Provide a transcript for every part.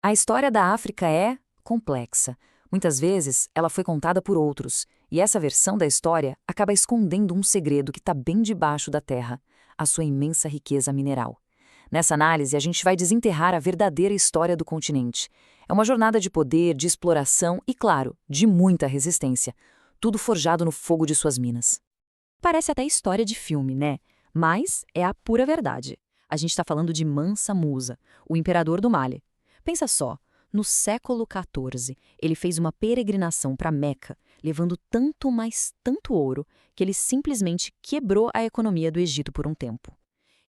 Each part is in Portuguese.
A história da África é complexa. Muitas vezes, ela foi contada por outros, e essa versão da história acaba escondendo um segredo que está bem debaixo da terra, a sua imensa riqueza mineral. Nessa análise, a gente vai desenterrar a verdadeira história do continente. É uma jornada de poder, de exploração e, claro, de muita resistência. Tudo forjado no fogo de suas minas. Parece até história de filme, né? Mas é a pura verdade. A gente está falando de Mansa Musa, o imperador do Mali. Pensa só, no século XIV, ele fez uma peregrinação para Meca, levando tanto, mas tanto ouro, que ele simplesmente quebrou a economia do Egito por um tempo.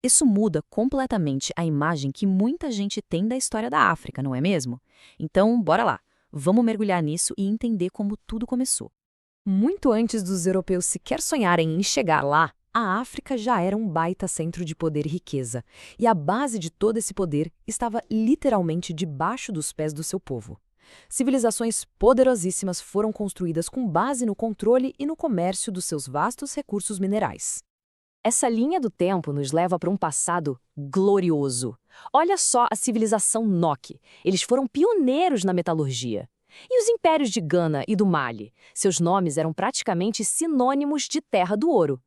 Isso muda completamente a imagem que muita gente tem da história da África, não é mesmo? Então, bora lá. Vamos mergulhar nisso e entender como tudo começou. Muito antes dos europeus sequer sonharem em chegar lá, a África já era um baita centro de poder e riqueza, e a base de todo esse poder estava literalmente debaixo dos pés do seu povo. Civilizações poderosíssimas foram construídas com base no controle e no comércio dos seus vastos recursos minerais. Essa linha do tempo nos leva para um passado glorioso. Olha só a civilização Nok. Eles foram pioneiros na metalurgia. E os impérios de Gana e do Mali? Seus nomes eram praticamente sinônimos de terra do ouro.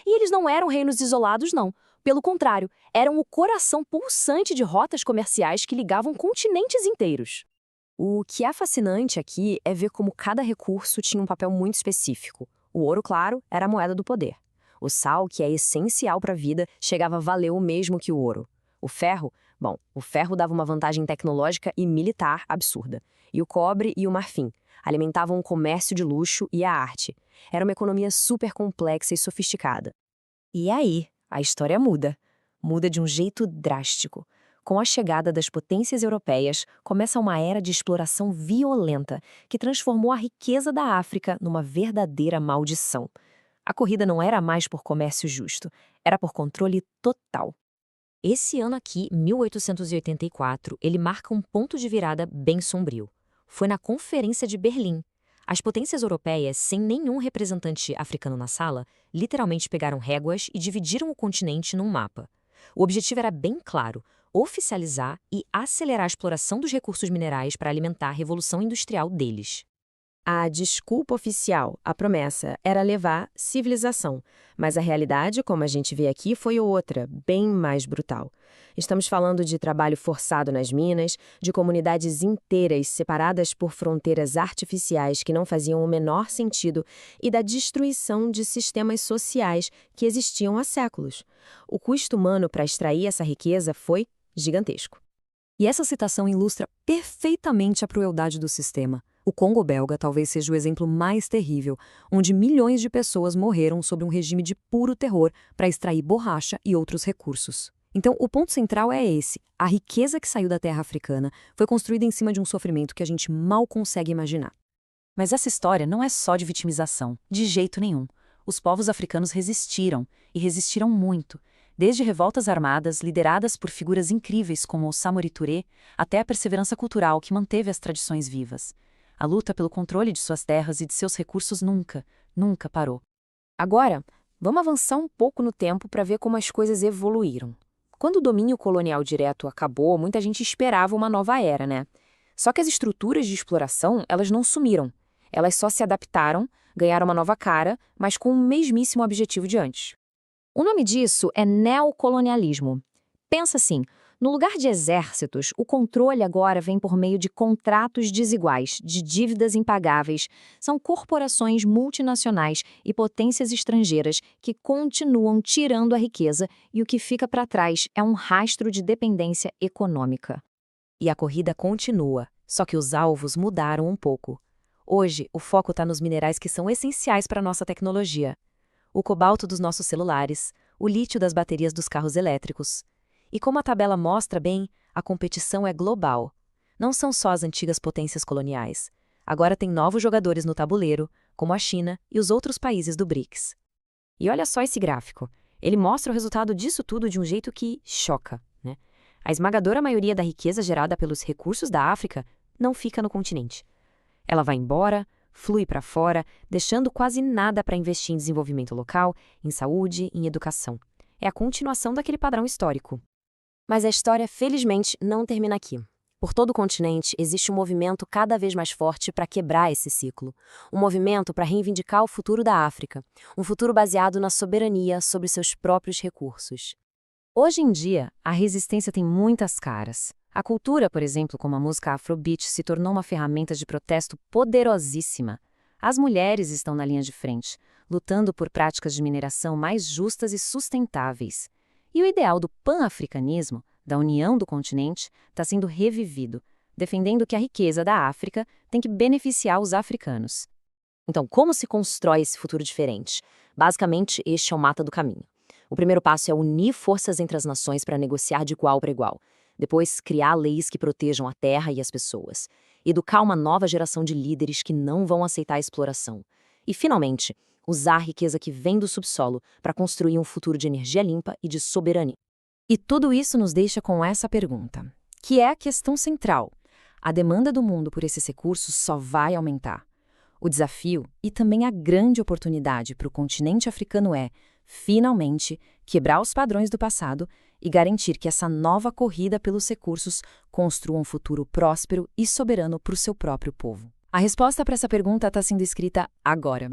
E eles não eram reinos isolados, não. Pelo contrário, eram o coração pulsante de rotas comerciais que ligavam continentes inteiros. O que é fascinante aqui é ver como cada recurso tinha um papel muito específico. O ouro, claro, era a moeda do poder. O sal, que é essencial para a vida, chegava a valer o mesmo que o ouro. O ferro, bom, o ferro dava uma vantagem tecnológica e militar absurda. E o cobre e o marfim alimentavam o comércio de luxo e a arte. Era uma economia super complexa e sofisticada. E aí, a história muda. Muda de um jeito drástico. Com a chegada das potências europeias, começa uma era de exploração violenta que transformou a riqueza da África numa verdadeira maldição. A corrida não era mais por comércio justo, era por controle total. Esse ano aqui, 1884, ele marca um ponto de virada bem sombrio. Foi na Conferência de Berlim. As potências europeias, sem nenhum representante africano na sala, literalmente pegaram réguas e dividiram o continente num mapa. O objetivo era bem claro: oficializar e acelerar a exploração dos recursos minerais para alimentar a revolução industrial deles. A desculpa oficial, a promessa, era levar civilização, mas a realidade, como a gente vê aqui, foi outra, bem mais brutal. Estamos falando de trabalho forçado nas minas, de comunidades inteiras separadas por fronteiras artificiais que não faziam o menor sentido e da destruição de sistemas sociais que existiam há séculos. O custo humano para extrair essa riqueza foi gigantesco. E essa citação ilustra perfeitamente a crueldade do sistema. O Congo belga talvez seja o exemplo mais terrível, onde milhões de pessoas morreram sob um regime de puro terror para extrair borracha e outros recursos. Então, o ponto central é esse: a riqueza que saiu da terra africana foi construída em cima de um sofrimento que a gente mal consegue imaginar. Mas essa história não é só de vitimização, de jeito nenhum. Os povos africanos resistiram, e resistiram muito. Desde revoltas armadas lideradas por figuras incríveis como o Samori Touré, até a perseverança cultural que manteve as tradições vivas. A luta pelo controle de suas terras e de seus recursos nunca parou. Agora, vamos avançar um pouco no tempo para ver como as coisas evoluíram. Quando o domínio colonial direto acabou, muita gente esperava uma nova era, né? Só que as estruturas de exploração, elas não sumiram. Elas só se adaptaram, ganharam uma nova cara, mas com o mesmíssimo objetivo de antes. O nome disso é neocolonialismo. Pensa assim: no lugar de exércitos, o controle agora vem por meio de contratos desiguais, de dívidas impagáveis. São corporações multinacionais e potências estrangeiras que continuam tirando a riqueza, e o que fica para trás é um rastro de dependência econômica. E a corrida continua, só que os alvos mudaram um pouco. Hoje, o foco está nos minerais que são essenciais para a nossa tecnologia: o cobalto dos nossos celulares, o lítio das baterias dos carros elétricos. E como a tabela mostra bem, a competição é global. Não são só as antigas potências coloniais. Agora tem novos jogadores no tabuleiro, como a China e os outros países do BRICS. E olha só esse gráfico. Ele mostra o resultado disso tudo de um jeito que choca, né? A esmagadora maioria da riqueza gerada pelos recursos da África não fica no continente. Ela vai embora, flui para fora, deixando quase nada para investir em desenvolvimento local, em saúde, em educação. É a continuação daquele padrão histórico. Mas a história, felizmente, não termina aqui. Por todo o continente, existe um movimento cada vez mais forte para quebrar esse ciclo. Um movimento para reivindicar o futuro da África, um futuro baseado na soberania sobre seus próprios recursos. Hoje em dia, a resistência tem muitas caras. A cultura, por exemplo, como a música Afrobeat, se tornou uma ferramenta de protesto poderosíssima. As mulheres estão na linha de frente, lutando por práticas de mineração mais justas e sustentáveis. E o ideal do pan-africanismo, da união do continente, está sendo revivido, defendendo que a riqueza da África tem que beneficiar os africanos. Então, como se constrói esse futuro diferente? Basicamente, este é o mapa do caminho. O primeiro passo é unir forças entre as nações para negociar de igual para igual. Depois, criar leis que protejam a terra e as pessoas. Educar uma nova geração de líderes que não vão aceitar a exploração. E, finalmente, usar a riqueza que vem do subsolo para construir um futuro de energia limpa e de soberania. E tudo isso nos deixa com essa pergunta, que é a questão central. A demanda do mundo por esses recursos só vai aumentar. O desafio e também a grande oportunidade para o continente africano é, finalmente, quebrar os padrões do passado e garantir que essa nova corrida pelos recursos construa um futuro próspero e soberano para o seu próprio povo. A resposta para essa pergunta está sendo escrita agora.